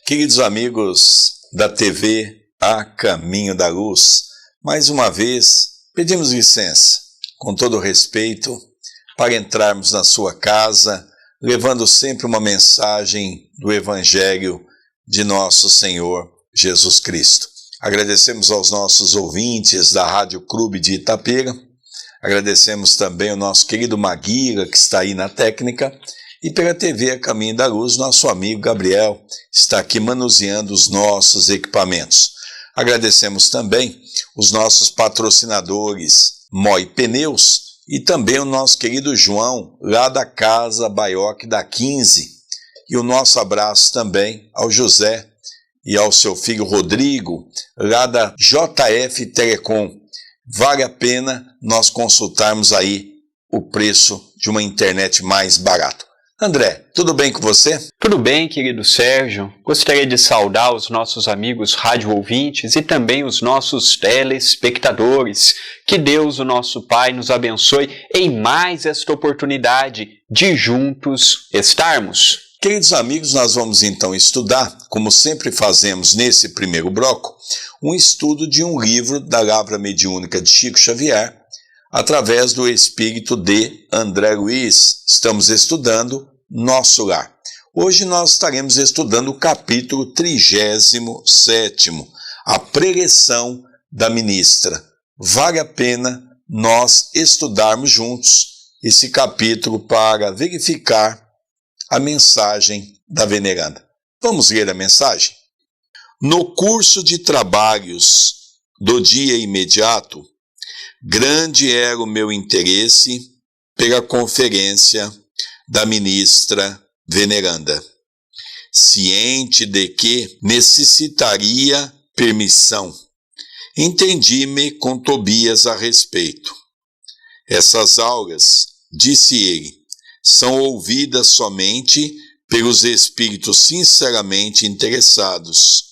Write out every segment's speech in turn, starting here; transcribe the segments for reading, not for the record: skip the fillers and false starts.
Queridos amigos da TV A Caminho da Luz, mais uma vez pedimos licença, com todo respeito, para entrarmos na sua casa, levando sempre uma mensagem do Evangelho de nosso Senhor Jesus Cristo. Agradecemos aos nossos ouvintes da Rádio Clube de Itapera, agradecemos também ao nosso querido Maguila, que está aí na técnica, e pela TV A Caminho da Luz, nosso amigo Gabriel está aqui manuseando os nossos equipamentos. Agradecemos também os nossos patrocinadores Moi Pneus e também o nosso querido João, lá da Casa Baioque da 15. E o nosso abraço também ao José e ao seu filho Rodrigo, lá da JF Telecom. Vale a pena nós consultarmos aí o preço de uma internet mais barata. André, tudo bem com você? Tudo bem, querido Sérgio. Gostaria de saudar os nossos amigos rádio ouvintes e também os nossos telespectadores. Que Deus, o nosso Pai, nos abençoe em mais esta oportunidade de juntos estarmos. Queridos amigos, nós vamos então estudar, como sempre fazemos nesse primeiro bloco, um estudo de um livro da Lavra Mediúnica de Chico Xavier, através do espírito de André Luiz. Estamos estudando Nosso Lar. Hoje nós estaremos estudando o capítulo 37º, a preleção da ministra. Vale a pena nós estudarmos juntos esse capítulo para verificar a mensagem da veneranda. Vamos ler a mensagem? No curso de trabalhos do dia imediato, grande era o meu interesse pela conferência da ministra veneranda. Ciente de que necessitaria permissão, entendi-me com Tobias a respeito. Essas aulas, disse ele, são ouvidas somente pelos espíritos sinceramente interessados.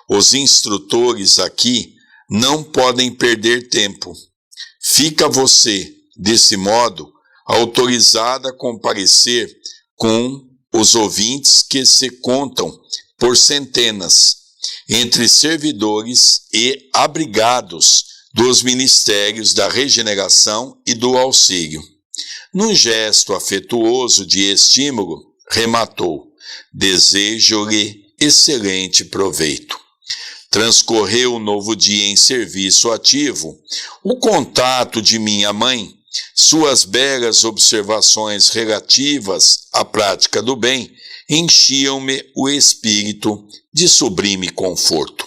Os instrutores aqui não podem perder tempo. Fica você, desse modo, autorizada a comparecer com os ouvintes que se contam por centenas, entre servidores e abrigados dos ministérios da regeneração e do auxílio. Num gesto afetuoso de estímulo, rematou: desejo-lhe excelente proveito. Transcorreu o novo dia em serviço ativo. O contato de minha mãe, suas belas observações relativas à prática do bem, enchiam-me o espírito de sublime conforto.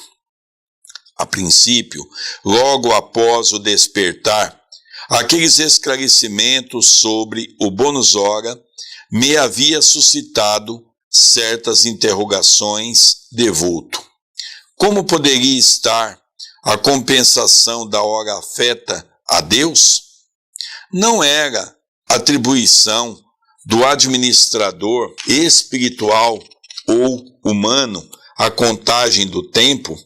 A princípio, logo após o despertar, aqueles esclarecimentos sobre o bônus hora me havia suscitado certas interrogações de vulto. Como poderia estar a compensação da hora afeta a Deus? Não era atribuição do administrador espiritual ou humano a contagem do tempo?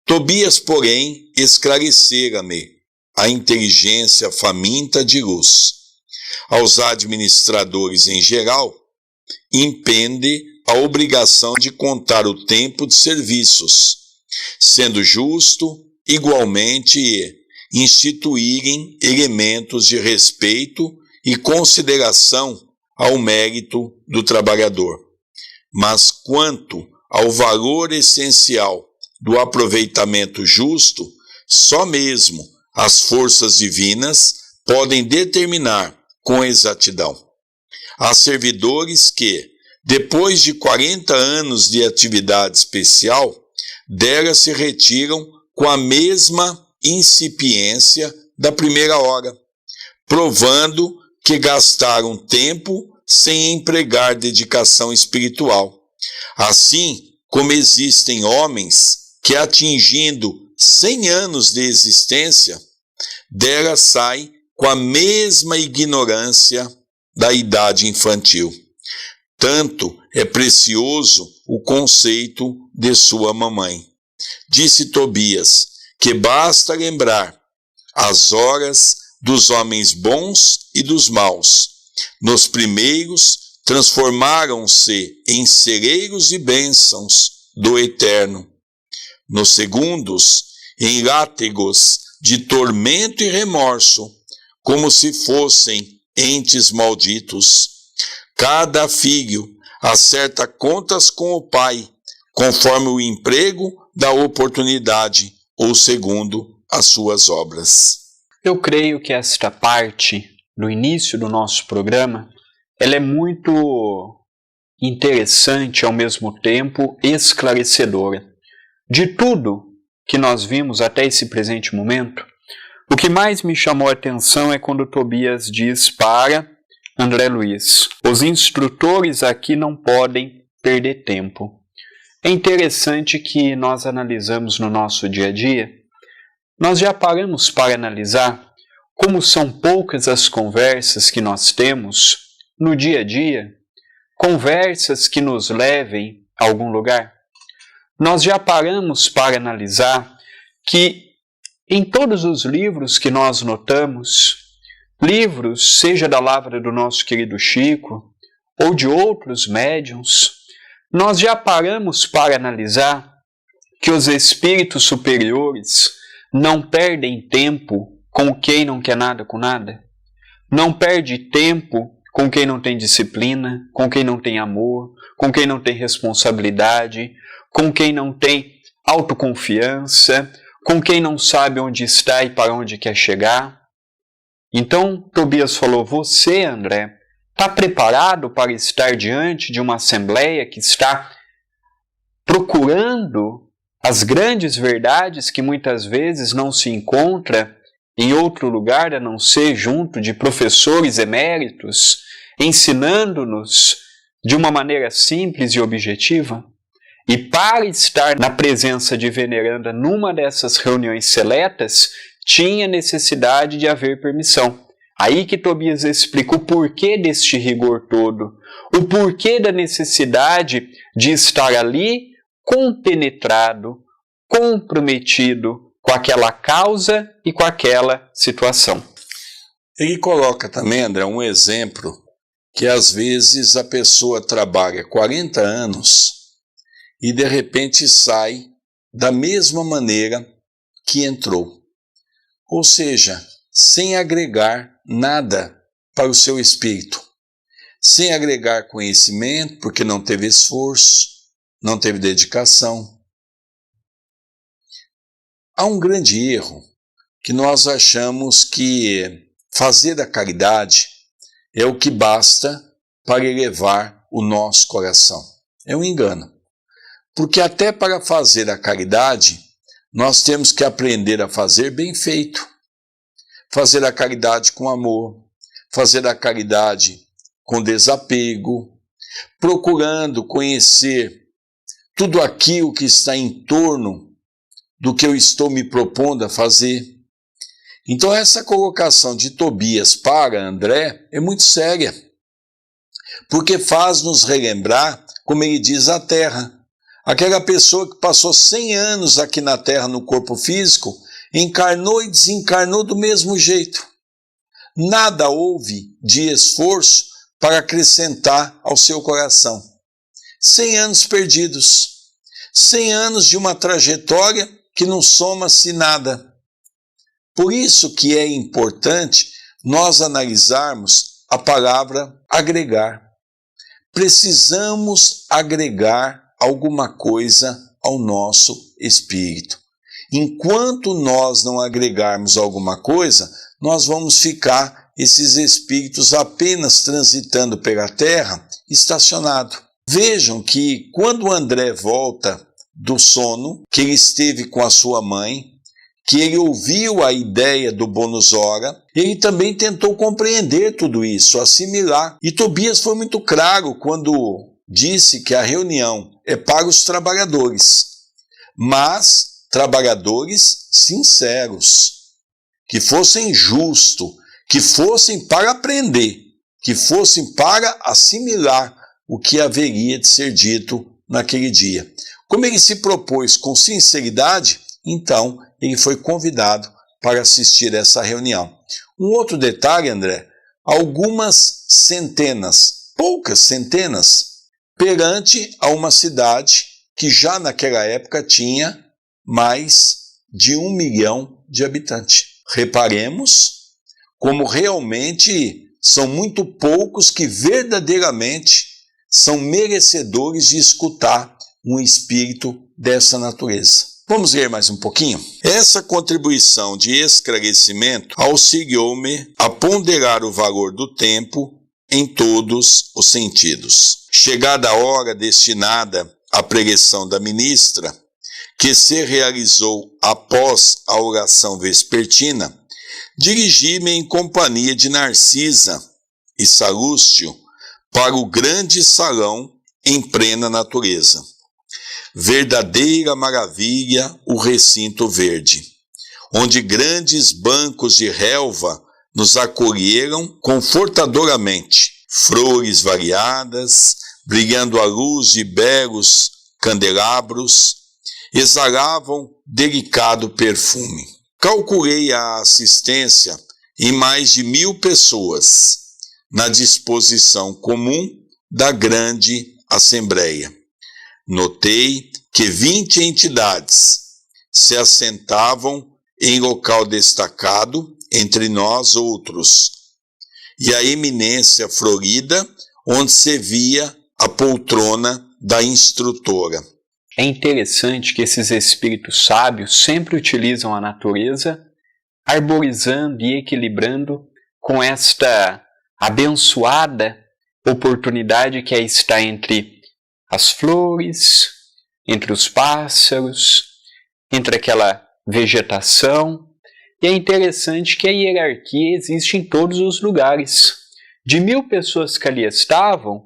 Tobias, porém, esclarecera-me a inteligência faminta de luz. Aos administradores em geral, impende a obrigação de contar o tempo de serviços, sendo justo, igualmente, instituírem elementos de respeito e consideração ao mérito do trabalhador. Mas quanto ao valor essencial do aproveitamento justo, só mesmo as forças divinas podem determinar com exatidão. Há servidores que, depois de 40 anos de atividade especial, dela se retiram com a mesma incipiência da primeira hora, provando que gastaram tempo sem empregar dedicação espiritual. Assim como existem homens que, atingindo 100 anos de existência, dela saem com a mesma ignorância da idade infantil. Tanto é precioso o conceito de sua mamãe. Disse Tobias que basta lembrar as horas dos homens bons e dos maus. Nos primeiros transformaram-se em celeiros e bênçãos, do Eterno. Nos segundos, em látegos de tormento e remorso, como se fossem entes malditos. Cada filho acerta contas com o pai, conforme o emprego da oportunidade ou segundo as suas obras. Eu creio que esta parte, no início do nosso programa, ela é muito interessante e ao mesmo tempo esclarecedora. De tudo que nós vimos até esse presente momento, o que mais me chamou a atenção é quando Tobias diz para André Luiz: os instrutores aqui não podem perder tempo. É interessante que nós analisamos no nosso dia a dia, nós já paramos para analisar como são poucas as conversas que nós temos no dia a dia, conversas que nos levem a algum lugar. Nós já paramos para analisar que em todos os livros que nós notamos, livros, seja da lavra do nosso querido Chico ou de outros médiuns, nós já paramos para analisar que os espíritos superiores não perdem tempo com quem não quer nada com nada, não perde tempo com quem não tem disciplina, com quem não tem amor, com quem não tem responsabilidade, com quem não tem autoconfiança, com quem não sabe onde está e para onde quer chegar. Então, Tobias falou: você, André, está preparado para estar diante de uma assembleia que está procurando as grandes verdades que muitas vezes não se encontra em outro lugar a não ser junto de professores eméritos, ensinando-nos de uma maneira simples e objetiva? E para estar na presença de veneranda numa dessas reuniões seletas, tinha necessidade de haver permissão. Aí que Tobias explica o porquê deste rigor todo, o porquê da necessidade de estar ali compenetrado, comprometido com aquela causa e com aquela situação. Ele coloca também, André, um exemplo que às vezes a pessoa trabalha 40 anos e de repente sai da mesma maneira que entrou. Ou seja, sem agregar nada para o seu espírito, sem agregar conhecimento, porque não teve esforço, não teve dedicação. Há um grande erro que nós achamos que fazer a caridade é o que basta para elevar o nosso coração. É um engano. Porque até para fazer a caridade, nós temos que aprender a fazer bem feito. Fazer a caridade com amor, fazer a caridade com desapego, procurando conhecer tudo aquilo que está em torno do que eu estou me propondo a fazer. Então essa colocação de Tobias para André é muito séria, porque faz nos relembrar, como ele diz, a Terra. Aquela pessoa que passou 100 anos aqui na Terra no corpo físico, encarnou e desencarnou do mesmo jeito. Nada houve de esforço para acrescentar ao seu coração. 100 anos perdidos. 100 anos de uma trajetória que não soma-se nada. Por isso que é importante nós analisarmos a palavra agregar. Precisamos agregar alguma coisa ao nosso espírito. Enquanto nós não agregarmos alguma coisa, nós vamos ficar esses espíritos apenas transitando pela terra, estacionado. Vejam que quando André volta do sono, que ele esteve com a sua mãe, que ele ouviu a ideia do bônus hora, ele também tentou compreender tudo isso, assimilar. E Tobias foi muito claro quando disse que a reunião é para os trabalhadores, mas trabalhadores sinceros, que fossem justos, que fossem para aprender, que fossem para assimilar o que haveria de ser dito naquele dia. Como ele se propôs com sinceridade, então ele foi convidado para assistir a essa reunião. Um outro detalhe, André, algumas centenas, poucas centenas, perante a uma cidade que já naquela época tinha mais de 1 milhão de habitantes. Reparemos como realmente são muito poucos que verdadeiramente são merecedores de escutar um espírito dessa natureza. Vamos ler mais um pouquinho? Essa contribuição de esclarecimento auxiliou-me a ponderar o valor do tempo em todos os sentidos. Chegada a hora destinada à pregação da ministra, que se realizou após a oração vespertina, dirigi-me em companhia de Narcisa e Salúcio para o grande salão em plena natureza. Verdadeira maravilha o recinto verde, onde grandes bancos de relva nos acolheram confortadoramente, flores variadas, brilhando à luz de belos candelabros, exalavam delicado perfume. Calculei a assistência em mais de 1000 pessoas, na disposição comum da grande assembleia. Notei que 20 entidades se assentavam em local destacado entre nós outros, e a eminência florida, onde se via a poltrona da instrutora. É interessante que esses espíritos sábios sempre utilizam a natureza, arborizando e equilibrando com esta abençoada oportunidade que aí está entre as flores, entre os pássaros, entre aquela vegetação. E é interessante que a hierarquia existe em todos os lugares. De 1000 pessoas que ali estavam,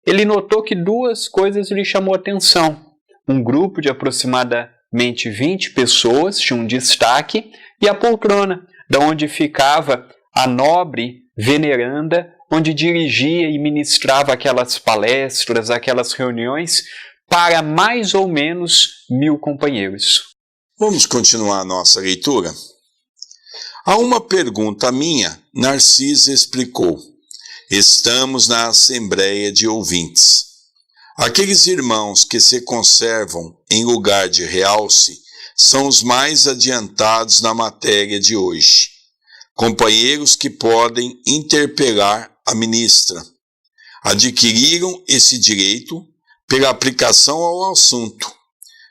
ele notou que 2 coisas lhe chamou a atenção. Um grupo de aproximadamente 20 pessoas tinha um destaque, e a poltrona, da onde ficava a nobre veneranda, onde dirigia e ministrava aquelas palestras, aquelas reuniões para mais ou menos 1000 companheiros. Vamos continuar a nossa leitura? A uma pergunta minha, Narcisa explicou: estamos na assembleia de ouvintes. Aqueles irmãos que se conservam em lugar de realce são os mais adiantados na matéria de hoje, companheiros que podem interpelar a ministra. Adquiriram esse direito pela aplicação ao assunto,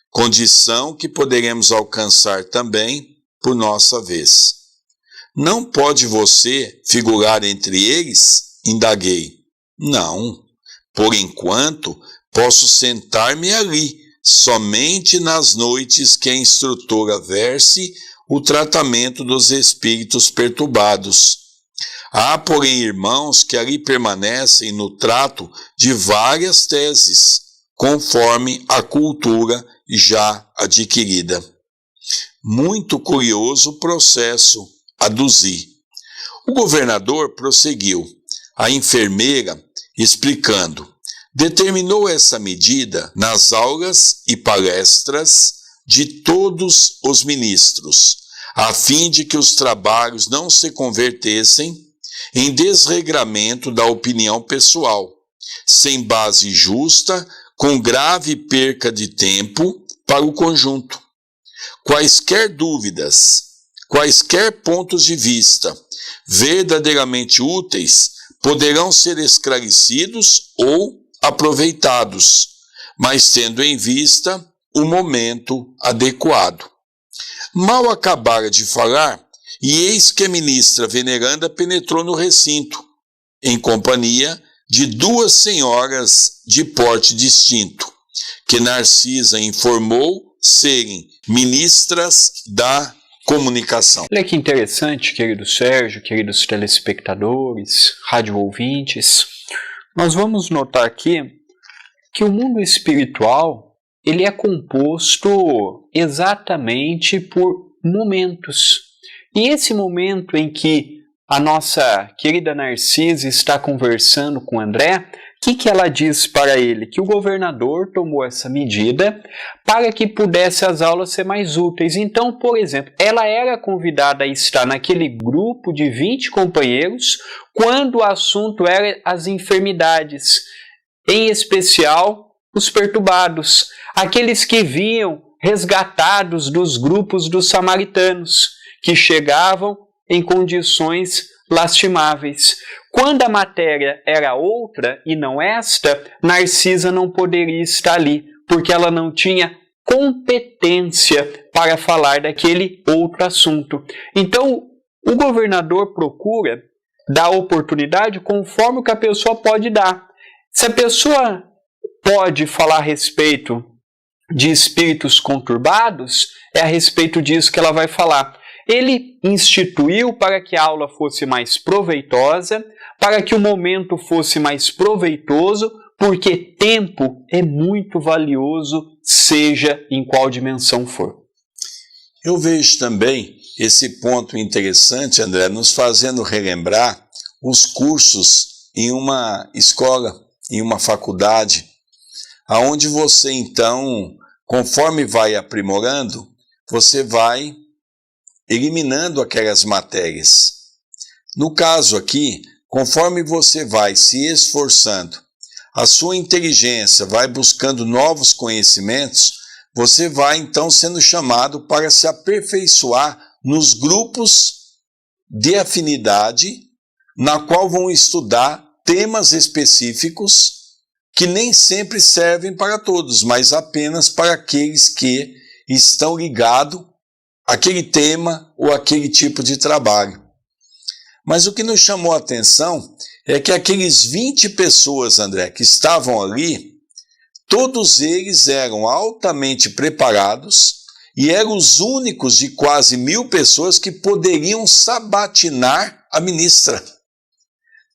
condição que poderemos alcançar também por nossa vez. Não pode você figurar entre eles? Indaguei. Não, por enquanto posso sentar-me ali, somente nas noites que a instrutora verse o tratamento dos espíritos perturbados. Há, porém, irmãos que ali permanecem no trato de várias teses, conforme a cultura já adquirida. Muito curioso o processo, aduzi. O governador prosseguiu. A enfermeira, explicando, determinou essa medida nas aulas e palestras de todos os ministros, a fim de que os trabalhos não se convertessem em desregramento da opinião pessoal, sem base justa, com grave perca de tempo para o conjunto. Quaisquer dúvidas, quaisquer pontos de vista verdadeiramente úteis poderão ser esclarecidos ou aproveitados, mas tendo em vista o momento adequado. Mal acabara de falar, e eis que a ministra veneranda penetrou no recinto, em companhia de 2 senhoras de porte distinto, que Narcisa informou serem ministras da comunicação. Olha que interessante, querido Sérgio, queridos telespectadores, rádio ouvintes. Nós vamos notar aqui que o mundo espiritual ele é composto exatamente por momentos. E esse momento em que a nossa querida Narcisa está conversando com André, o que ela diz para ele? Que o governador tomou essa medida para que pudesse as aulas ser mais úteis. Então, por exemplo, ela era convidada a estar naquele grupo de 20 companheiros quando o assunto era as enfermidades, em especial os perturbados, aqueles que vinham resgatados dos grupos dos samaritanos, que chegavam em condições lastimáveis. Quando a matéria era outra e não esta, Narcisa não poderia estar ali, porque ela não tinha competência para falar daquele outro assunto. Então, o governador procura dar oportunidade conforme o que a pessoa pode dar. Se a pessoa pode falar a respeito de espíritos conturbados, é a respeito disso que ela vai falar. Ele instituiu para que a aula fosse mais proveitosa, para que o momento fosse mais proveitoso, porque tempo é muito valioso, seja em qual dimensão for. Eu vejo também esse ponto interessante, André, nos fazendo relembrar os cursos em uma escola, em uma faculdade, aonde você então, conforme vai aprimorando, você vai eliminando aquelas matérias. No caso aqui, conforme você vai se esforçando, a sua inteligência vai buscando novos conhecimentos, você vai então sendo chamado para se aperfeiçoar nos grupos de afinidade, na qual vão estudar temas específicos que nem sempre servem para todos, mas apenas para aqueles que estão ligados àquele tema ou aquele tipo de trabalho. Mas o que nos chamou a atenção é que aqueles 20 pessoas, André, que estavam ali, todos eles eram altamente preparados e eram os únicos de quase 1000 pessoas que poderiam sabatinar a ministra.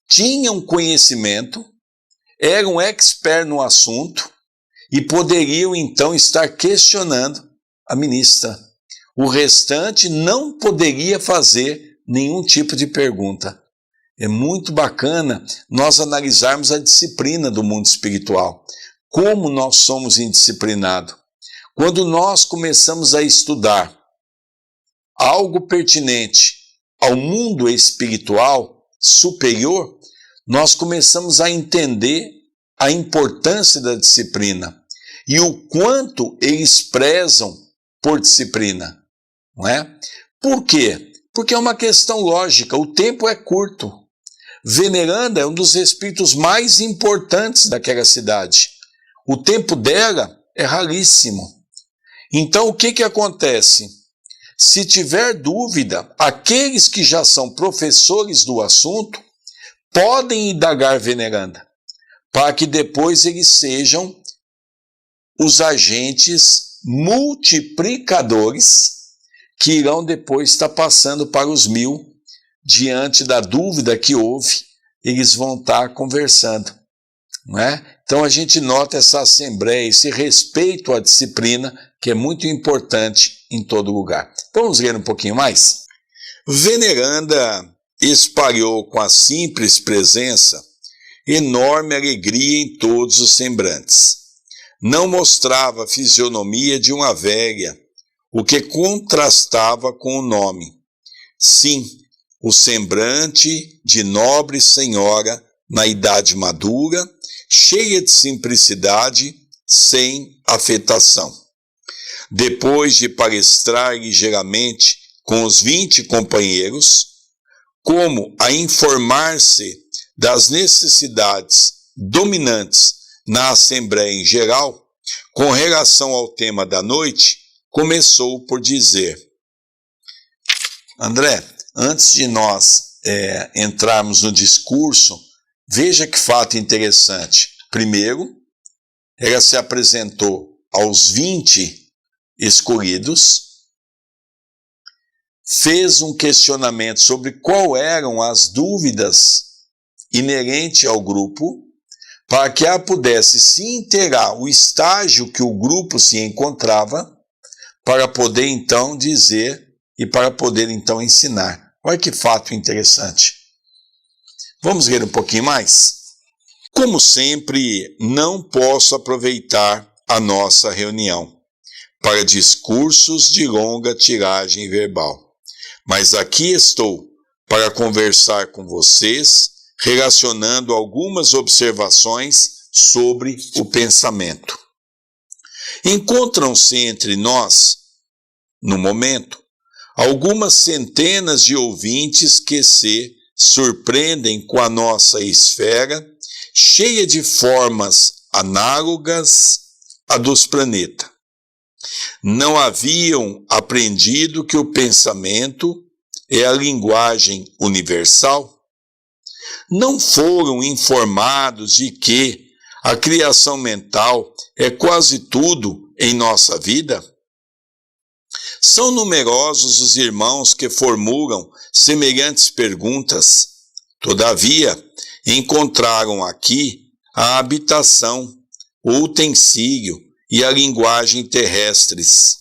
Tinham conhecimento, eram expert no assunto e poderiam então estar questionando a ministra. O restante não poderia fazer nenhum tipo de pergunta. É muito bacana nós analisarmos a disciplina do mundo espiritual. Como nós somos indisciplinados. Quando nós começamos a estudar algo pertinente ao mundo espiritual superior, nós começamos a entender a importância da disciplina e o quanto eles prezam por disciplina, não é? Por quê? Porque é uma questão lógica, o tempo é curto. Veneranda é um dos espíritos mais importantes daquela cidade. O tempo dela é raríssimo. Então, o que acontece? Se tiver dúvida, aqueles que já são professores do assunto podem indagar Veneranda, para que depois eles sejam os agentes multiplicadores que irão depois estar passando para os 1000, diante da dúvida que houve, eles vão estar conversando, não é? Então a gente nota essa assembleia, esse respeito à disciplina, que é muito importante em todo lugar. Vamos ler um pouquinho mais? Veneranda espalhou com a simples presença enorme alegria em todos os semblantes. Não mostrava a fisionomia de uma velha, o que contrastava com o nome. Sim, o semblante de nobre senhora na idade madura, cheia de simplicidade, sem afetação. Depois de palestrar ligeiramente com os 20 companheiros, como a informar-se das necessidades dominantes na Assembleia em geral, com relação ao tema da noite, começou por dizer: André, antes de nós entrarmos no discurso, veja que fato interessante. Primeiro, ela se apresentou aos 20 escolhidos, fez um questionamento sobre qual eram as dúvidas inerentes ao grupo, para que ela pudesse se inteirar o estágio que o grupo se encontrava, para poder então dizer e para poder então ensinar. Olha que fato interessante. Vamos ler um pouquinho mais? Como sempre, não posso aproveitar a nossa reunião para discursos de longa tiragem verbal, mas aqui estou para conversar com vocês, relacionando algumas observações sobre o pensamento. Encontram-se entre nós, no momento, algumas centenas de ouvintes que se surpreendem com a nossa esfera, cheia de formas análogas à dos planetas. Não haviam aprendido que o pensamento é a linguagem universal? Não foram informados de que a criação mental é quase tudo em nossa vida? São numerosos os irmãos que formulam semelhantes perguntas. Todavia, encontraram aqui a habitação, o utensílio e a linguagem terrestres.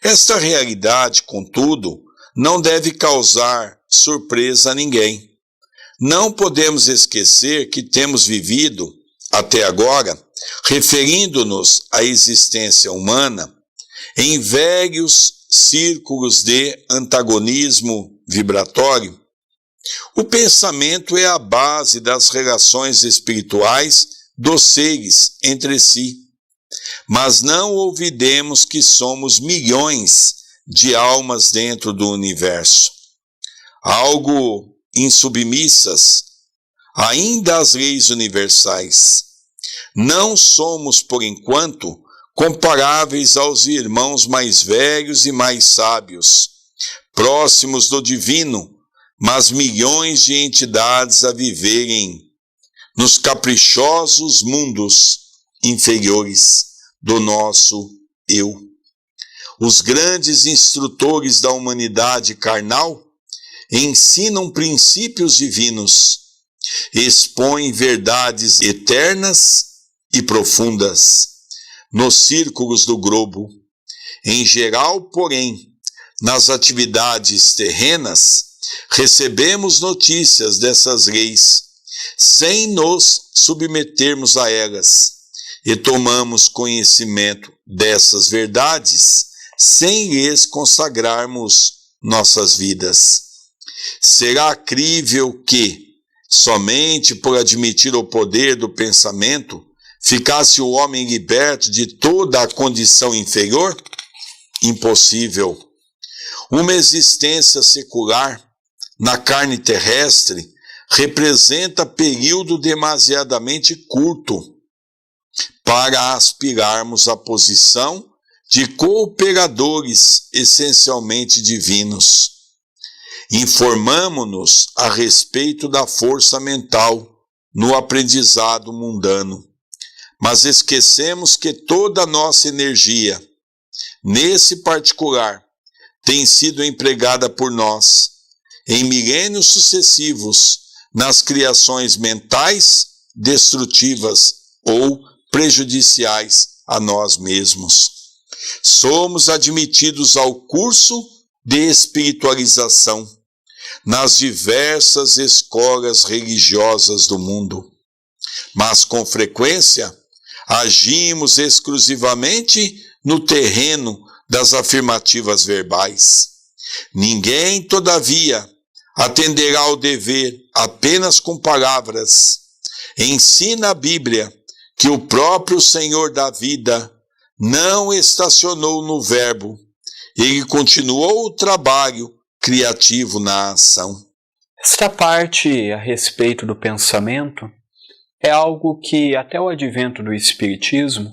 Esta realidade, contudo, não deve causar surpresa a ninguém. Não podemos esquecer que temos vivido, até agora, referindo-nos à existência humana, em velhos círculos de antagonismo vibratório. O pensamento é a base das relações espirituais dos seres entre si. Mas não olvidemos que somos milhões de almas dentro do universo, algo insubmissas ainda às leis universais. Não somos, por enquanto, comparáveis aos irmãos mais velhos e mais sábios, próximos do divino, mas milhões de entidades a viverem nos caprichosos mundos inferiores do nosso eu. Os grandes instrutores da humanidade carnal ensinam princípios divinos, expõem verdades eternas e profundas nos círculos do globo. Em geral, porém, nas atividades terrenas, recebemos notícias dessas leis, sem nos submetermos a elas, e tomamos conhecimento dessas verdades, sem lhes consagrarmos nossas vidas. Será crível que, somente por admitir o poder do pensamento, ficasse o homem liberto de toda a condição inferior? Impossível. Uma existência secular na carne terrestre representa período demasiadamente curto para aspirarmos à posição de cooperadores essencialmente divinos. Informamo-nos a respeito da força mental no aprendizado mundano, mas esquecemos que toda a nossa energia, nesse particular, tem sido empregada por nós, em milênios sucessivos, nas criações mentais destrutivas ou prejudiciais a nós mesmos. Somos admitidos ao curso de espiritualização nas diversas escolas religiosas do mundo, mas com frequência agimos exclusivamente no terreno das afirmativas verbais. Ninguém, todavia, atenderá ao dever apenas com palavras. Ensina a Bíblia que o próprio Senhor da vida não estacionou no verbo, ele continuou o trabalho criativo na ação. Esta parte a respeito do pensamento é algo que, até o advento do Espiritismo,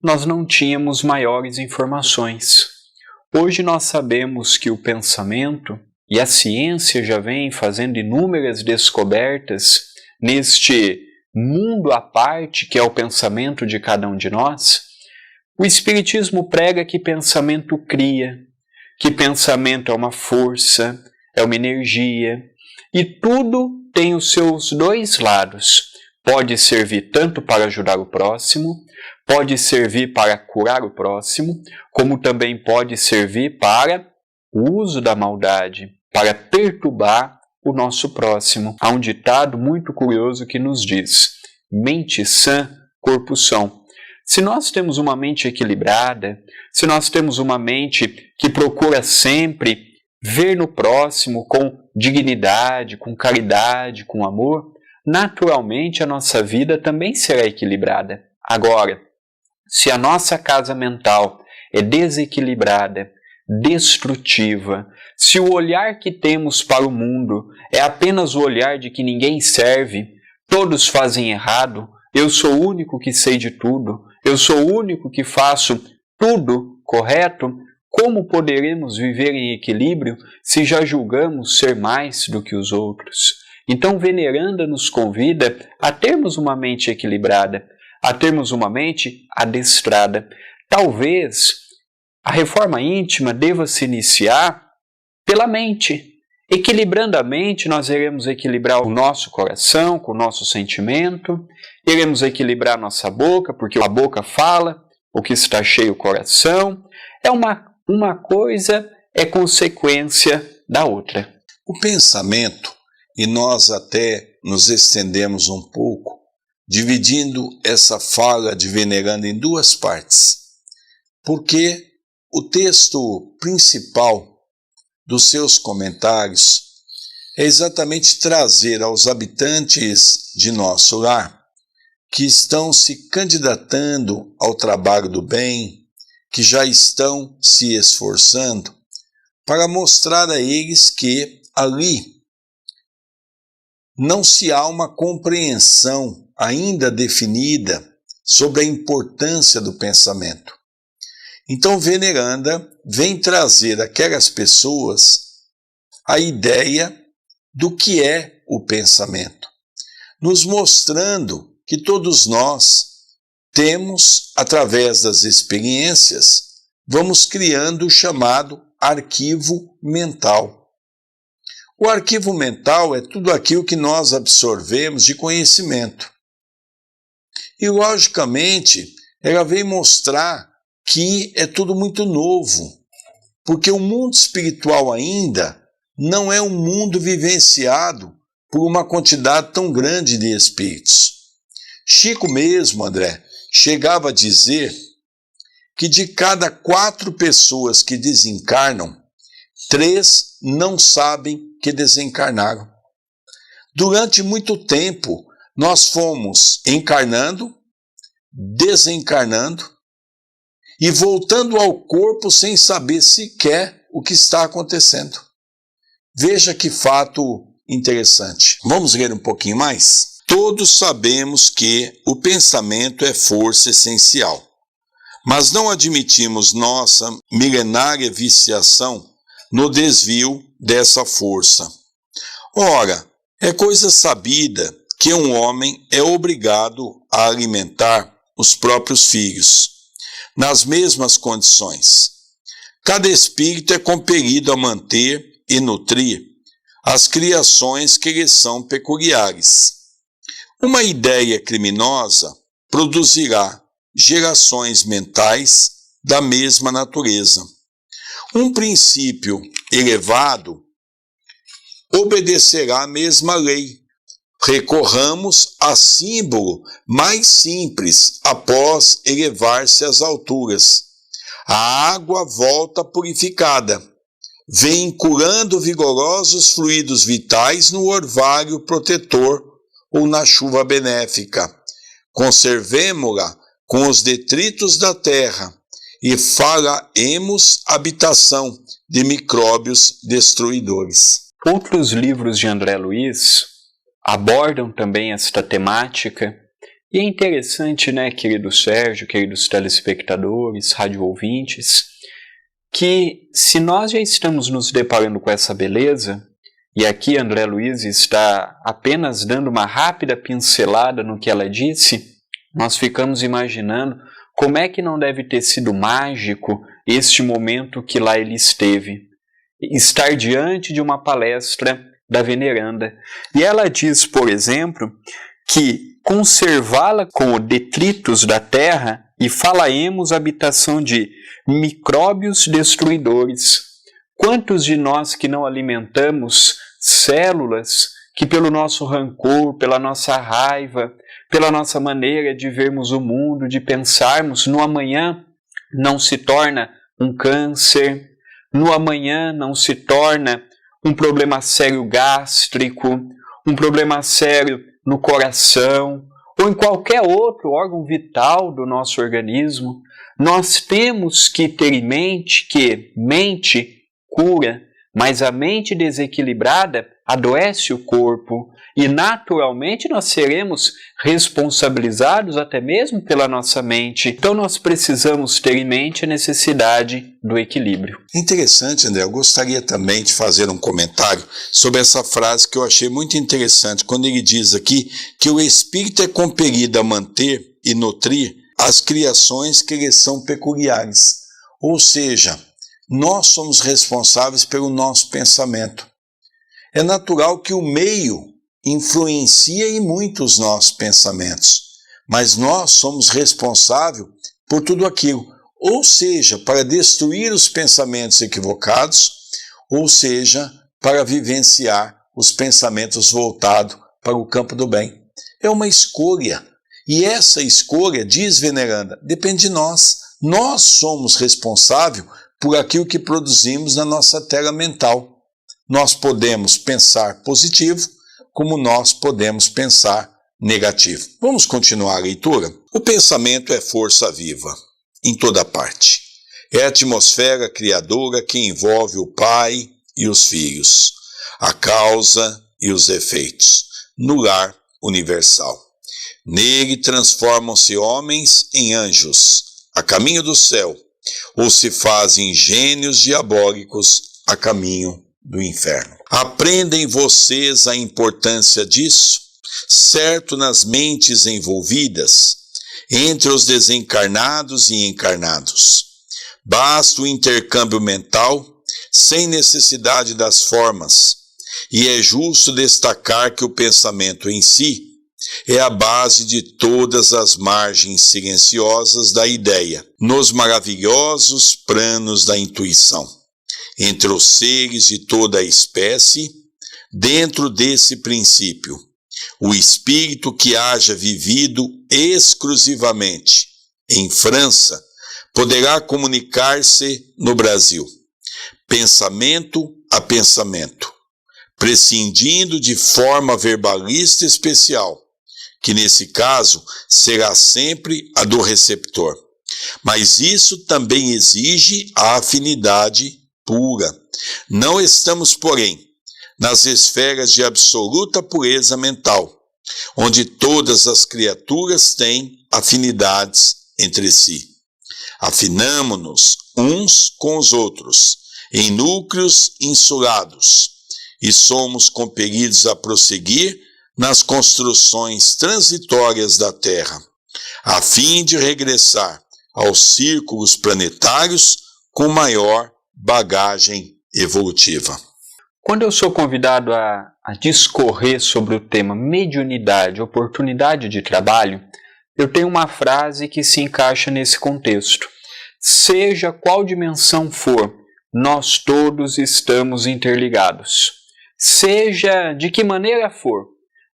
nós não tínhamos maiores informações. Hoje nós sabemos que o pensamento, e a ciência já vem fazendo inúmeras descobertas neste mundo à parte que é o pensamento de cada um de nós. O Espiritismo prega que pensamento cria, que pensamento é uma força, é uma energia, e tudo tem os seus dois lados. Pode servir tanto para ajudar o próximo, pode servir para curar o próximo, como também pode servir para o uso da maldade, para perturbar o nosso próximo. Há um ditado muito curioso que nos diz: mente sã, corpo são. Se nós temos uma mente equilibrada, se nós temos uma mente que procura sempre ver no próximo com dignidade, com caridade, com amor, naturalmente a nossa vida também será equilibrada. Agora, se a nossa casa mental é desequilibrada, destrutiva, se o olhar que temos para o mundo é apenas o olhar de que ninguém serve, todos fazem errado, eu sou o único que sei de tudo, eu sou o único que faço tudo correto, como poderemos viver em equilíbrio se já julgamos ser mais do que os outros? Então, Veneranda nos convida a termos uma mente equilibrada, a termos uma mente adestrada. Talvez a reforma íntima deva se iniciar pela mente. Equilibrando a mente, nós iremos equilibrar o nosso coração com o nosso sentimento, iremos equilibrar a nossa boca, porque a boca fala, o que está cheio o coração. É uma coisa é consequência da outra. O pensamento, e nós até nos estendemos um pouco, dividindo essa fala de Veneranda em duas partes, porque o texto principal dos seus comentários é exatamente trazer aos habitantes de nosso lar, que estão se candidatando ao trabalho do bem, que já estão se esforçando, para mostrar a eles que ali não se há uma compreensão ainda definida sobre a importância do pensamento. Então, Veneranda vem trazer àquelas pessoas a ideia do que é o pensamento, nos mostrando que todos nós temos, através das experiências, vamos criando o chamado arquivo mental. O arquivo mental é tudo aquilo que nós absorvemos de conhecimento. E, logicamente, ela vem mostrar que é tudo muito novo, porque o mundo espiritual ainda não é um mundo vivenciado por uma quantidade tão grande de espíritos. Chico mesmo, André, chegava a dizer que de cada 4 pessoas que desencarnam, 3 não sabem que desencarnaram. Durante muito tempo, nós fomos encarnando, desencarnando e voltando ao corpo sem saber sequer o que está acontecendo. Veja que fato interessante. Vamos ler um pouquinho mais? Todos sabemos que o pensamento é força essencial, mas não admitimos nossa milenária viciação no desvio dessa força. Ora, é coisa sabida que um homem é obrigado a alimentar os próprios filhos, nas mesmas condições. Cada espírito é compelido a manter e nutrir as criações que lhe são peculiares. Uma ideia criminosa produzirá gerações mentais da mesma natureza. Um princípio elevado obedecerá a mesma lei. Recorramos a símbolo mais simples após elevar-se às alturas. A água volta purificada, vinculando vigorosos fluidos vitais no orvalho protetor ou na chuva benéfica. Conservemo-la com os detritos da terra e faremos habitação de micróbios destruidores. Outros livros de André Luiz abordam também esta temática, e é interessante, né, querido Sérgio, queridos telespectadores, rádio ouvintes, que se nós já estamos nos deparando com essa beleza, e aqui André Luiz está apenas dando uma rápida pincelada no que ela disse, nós ficamos imaginando como é que não deve ter sido mágico este momento que lá ele esteve. Estar diante de uma palestra da Veneranda. E ela diz, por exemplo, que conservá-la com os detritos da terra e falaemos habitação de micróbios destruidores. Quantos de nós que não alimentamos células que pelo nosso rancor, pela nossa raiva, pela nossa maneira de vermos o mundo, de pensarmos, no amanhã não se torna um câncer, no amanhã não se torna um problema sério gástrico, um problema sério no coração ou em qualquer outro órgão vital do nosso organismo, nós temos que ter em mente que mente cura, mas a mente desequilibrada adoece o corpo e naturalmente nós seremos responsabilizados até mesmo pela nossa mente. Então nós precisamos ter em mente a necessidade do equilíbrio. Interessante, André. Eu gostaria também de fazer um comentário sobre essa frase que eu achei muito interessante, quando ele diz aqui que o espírito é compelido a manter e nutrir as criações que lhe são peculiares. Ou seja, nós somos responsáveis pelo nosso pensamento. É natural que o meio influencia em muito os nossos pensamentos, mas nós somos responsáveis por tudo aquilo, ou seja, para destruir os pensamentos equivocados, ou seja, para vivenciar os pensamentos voltados para o campo do bem. É uma escolha, e essa escolha, diz Veneranda, depende de nós. Nós somos responsáveis por aquilo que produzimos na nossa tela mental. Nós podemos pensar positivo, como nós podemos pensar negativo. Vamos continuar a leitura? O pensamento é força viva, em toda parte. É a atmosfera criadora que envolve o Pai e os filhos, a causa e os efeitos, no lar universal. Nele transformam-se homens em anjos, a caminho do céu, ou se fazem gênios diabólicos a caminho do inferno. Aprendem vocês a importância disso? Certo, nas mentes envolvidas, entre os desencarnados e encarnados. Basta o intercâmbio mental, sem necessidade das formas, e é justo destacar que o pensamento em si é a base de todas as margens silenciosas da ideia, nos maravilhosos planos da intuição. Entre os seres de toda a espécie, dentro desse princípio, o espírito que haja vivido exclusivamente em França poderá comunicar-se no Brasil, pensamento a pensamento, prescindindo de forma verbalista especial, que nesse caso será sempre a do receptor. Mas isso também exige a afinidade pura. Não estamos, porém, nas esferas de absoluta pureza mental, onde todas as criaturas têm afinidades entre si. Afinamo-nos uns com os outros, em núcleos insulados, e somos compelidos a prosseguir nas construções transitórias da Terra, a fim de regressar aos círculos planetários com maior bagagem evolutiva. Quando eu sou convidado a discorrer sobre o tema mediunidade, oportunidade de trabalho, eu tenho uma frase que se encaixa nesse contexto. Seja qual dimensão for, nós todos estamos interligados. Seja de que maneira for,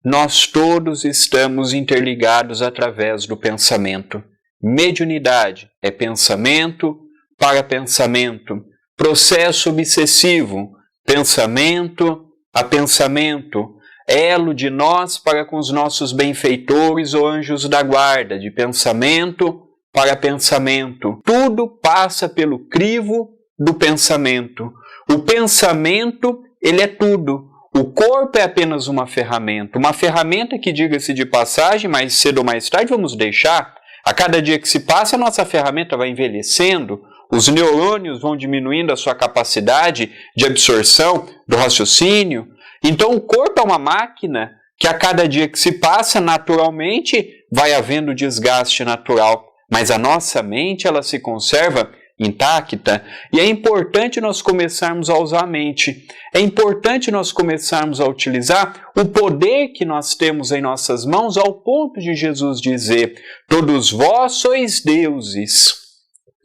nós todos estamos interligados através do pensamento. Mediunidade é pensamento para pensamento, processo obsessivo, pensamento a pensamento, elo de nós para com os nossos benfeitores ou anjos da guarda, de pensamento para pensamento. Tudo passa pelo crivo do pensamento. O pensamento, ele é tudo. O corpo é apenas uma ferramenta que, diga-se de passagem, mais cedo ou mais tarde vamos deixar. A cada dia que se passa, a nossa ferramenta vai envelhecendo, os neurônios vão diminuindo a sua capacidade de absorção do raciocínio. Então o corpo é uma máquina que a cada dia que se passa, naturalmente, vai havendo desgaste natural. Mas a nossa mente, ela se conserva intacta, e é importante nós começarmos a usar a mente. É importante nós começarmos a utilizar o poder que nós temos em nossas mãos, ao ponto de Jesus dizer: todos vós sois deuses,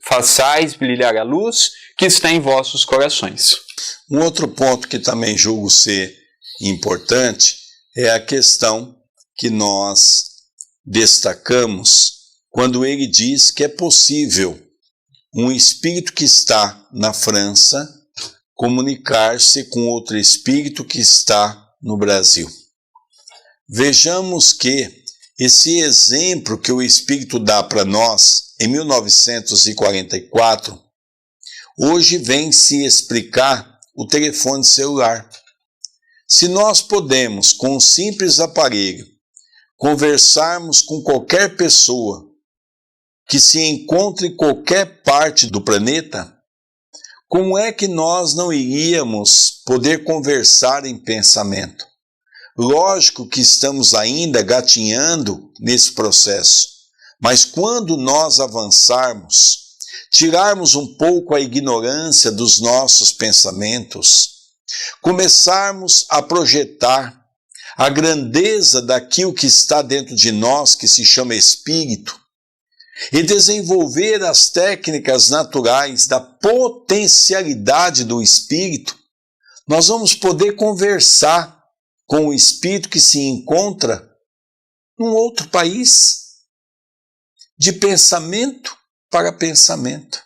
façais brilhar a luz que está em vossos corações. Um outro ponto que também julgo ser importante é a questão que nós destacamos quando ele diz que é possível um espírito que está na França comunicar-se com outro espírito que está no Brasil. Vejamos que esse exemplo que o Espírito dá para nós em 1944, hoje vem se explicar o telefone celular. Se nós podemos, com um simples aparelho, conversarmos com qualquer pessoa que se encontre em qualquer parte do planeta, como é que nós não iríamos poder conversar em pensamento? Lógico que estamos ainda gatinhando nesse processo, mas quando nós avançarmos, tirarmos um pouco a ignorância dos nossos pensamentos, começarmos a projetar a grandeza daquilo que está dentro de nós, que se chama espírito, e desenvolver as técnicas naturais da potencialidade do espírito, nós vamos poder conversar com o espírito que se encontra num outro país, de pensamento para pensamento.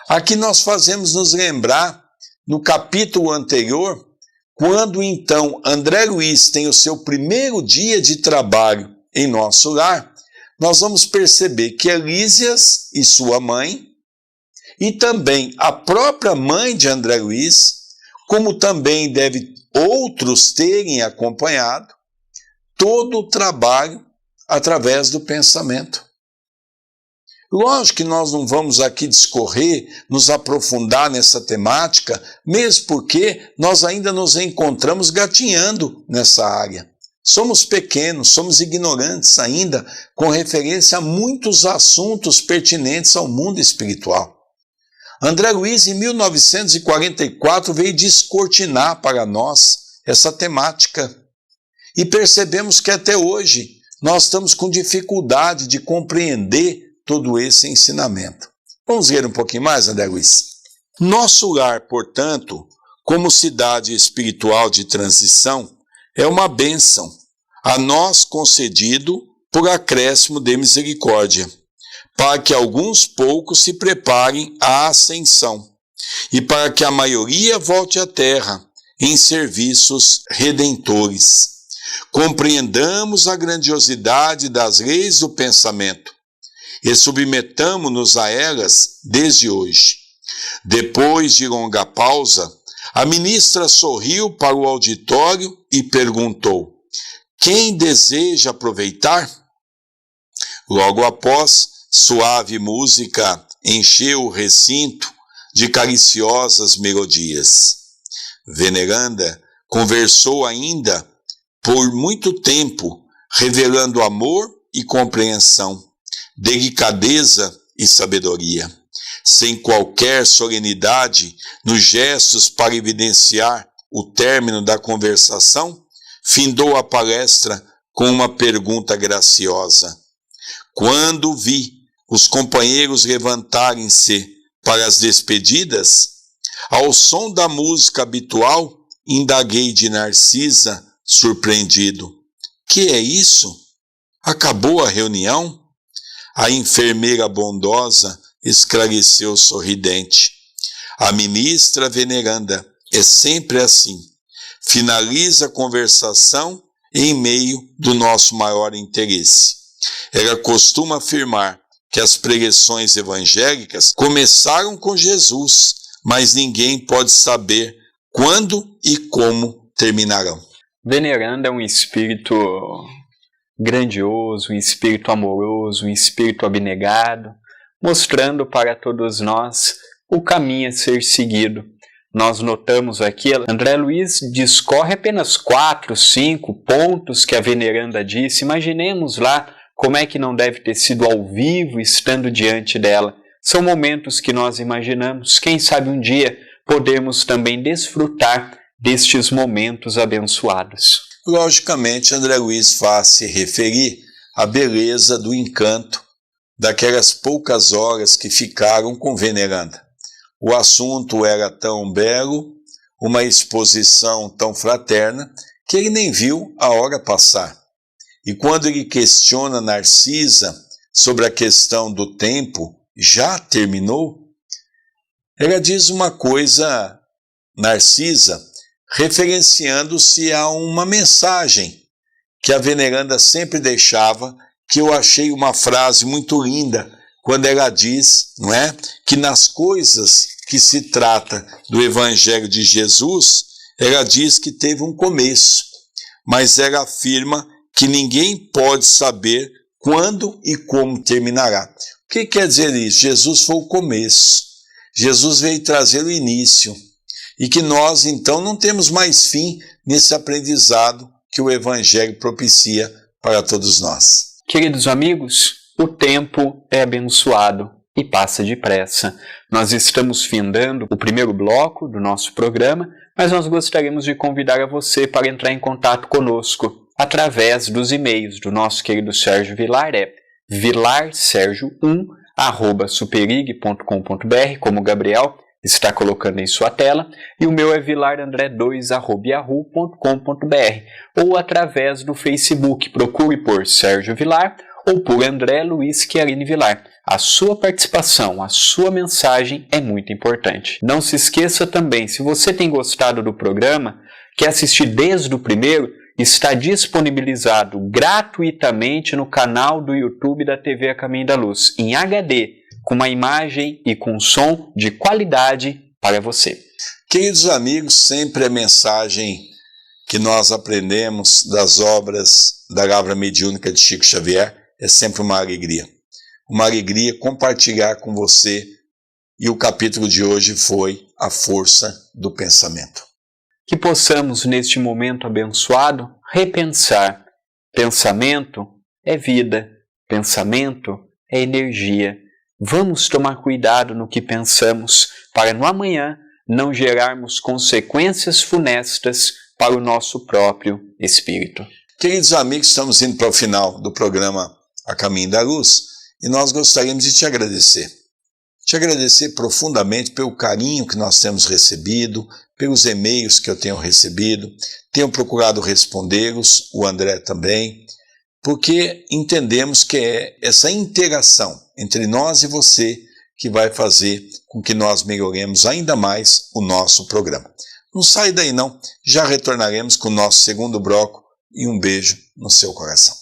Aqui nós fazemos nos lembrar, no capítulo anterior, quando então André Luiz tem o seu primeiro dia de trabalho em nosso lar, nós vamos perceber que Elísias e sua mãe, e também a própria mãe de André Luiz, como também deve outros terem acompanhado, todo o trabalho através do pensamento. Lógico que nós não vamos aqui discorrer, nos aprofundar nessa temática, mesmo porque nós ainda nos encontramos gatinhando nessa área. Somos pequenos, somos ignorantes ainda com referência a muitos assuntos pertinentes ao mundo espiritual. André Luiz, em 1944, veio descortinar para nós essa temática. E percebemos que até hoje nós estamos com dificuldade de compreender todo esse ensinamento. Vamos ler um pouquinho mais, André Luiz? Nosso lar, portanto, como cidade espiritual de transição, é uma bênção, a nós concedido por acréscimo de misericórdia, para que alguns poucos se preparem à ascensão, e para que a maioria volte à terra em serviços redentores. Compreendamos a grandiosidade das leis do pensamento, e submetamo-nos a elas desde hoje. Depois de longa pausa, a ministra sorriu para o auditório e perguntou: quem deseja aproveitar? Logo após, suave música encheu o recinto de cariciosas melodias. Veneranda conversou ainda por muito tempo, revelando amor e compreensão, delicadeza e sabedoria, sem qualquer solenidade nos gestos para evidenciar o término da conversação. Findou a palestra com uma pergunta graciosa. Quando vi os companheiros levantarem-se para as despedidas, ao som da música habitual, indaguei de Narcisa, surpreendido: que é isso? Acabou a reunião? A enfermeira bondosa esclareceu sorridente: a ministra veneranda é sempre assim. Finaliza a conversação em meio do nosso maior interesse. Ela costuma afirmar que as pregações evangélicas começaram com Jesus, mas ninguém pode saber quando e como terminarão. Veneranda é um espírito grandioso, um espírito amoroso, um espírito abnegado, mostrando para todos nós o caminho a ser seguido. Nós notamos aqui, André Luiz discorre apenas 4, 5 pontos que a veneranda disse. Imaginemos lá como é que não deve ter sido ao vivo estando diante dela. São momentos que nós imaginamos. Quem sabe um dia podemos também desfrutar destes momentos abençoados. Logicamente, André Luiz faz se referir à beleza do encanto daquelas poucas horas que ficaram com veneranda. O assunto era tão belo, uma exposição tão fraterna, que ele nem viu a hora passar. E quando ele questiona Narcisa sobre a questão do tempo, já terminou? Ela diz uma coisa, Narcisa, referenciando-se a uma mensagem que a veneranda sempre deixava, que eu achei uma frase muito linda, quando ela diz, não é, que nas coisas que se trata do Evangelho de Jesus, ela diz que teve um começo, mas ela afirma que ninguém pode saber quando e como terminará. O que quer dizer isso? Jesus foi o começo, Jesus veio trazer o início, e que nós então não temos mais fim nesse aprendizado que o Evangelho propicia para todos nós. Queridos amigos, o tempo é abençoado e passa depressa. Nós estamos findando o primeiro bloco do nosso programa, mas nós gostaríamos de convidar a você para entrar em contato conosco através dos e-mails do nosso querido Sérgio Vilar, vilarsergio1@superig.com.br, como o Gabriel está colocando em sua tela, e o meu é vilarandré2@yahoo.com.br, ou através do Facebook, procure por Sérgio Vilar ou por André Luiz Chiarini Vilar. A sua participação, a sua mensagem é muito importante. Não se esqueça também, se você tem gostado do programa, quer assistir desde o primeiro, está disponibilizado gratuitamente no canal do YouTube da TV A Caminho da Luz, em HD, com uma imagem e com som de qualidade para você. Queridos amigos, sempre a mensagem que nós aprendemos das obras da Lavra Mediúnica de Chico Xavier é sempre uma alegria. Uma alegria compartilhar com você, e o capítulo de hoje foi a força do pensamento. Que possamos, neste momento abençoado, repensar. Pensamento é vida, pensamento é energia. Vamos tomar cuidado no que pensamos, para no amanhã não gerarmos consequências funestas para o nosso próprio espírito. Queridos amigos, estamos indo para o final do programa A Caminho da Luz e nós gostaríamos de te agradecer. Te agradecer profundamente pelo carinho que nós temos recebido, pelos e-mails que eu tenho recebido, tenho procurado respondê-los, o André também, porque entendemos que é essa interação entre nós e você que vai fazer com que nós melhoremos ainda mais o nosso programa. Não sai daí não, já retornaremos com o nosso segundo bloco e um beijo no seu coração.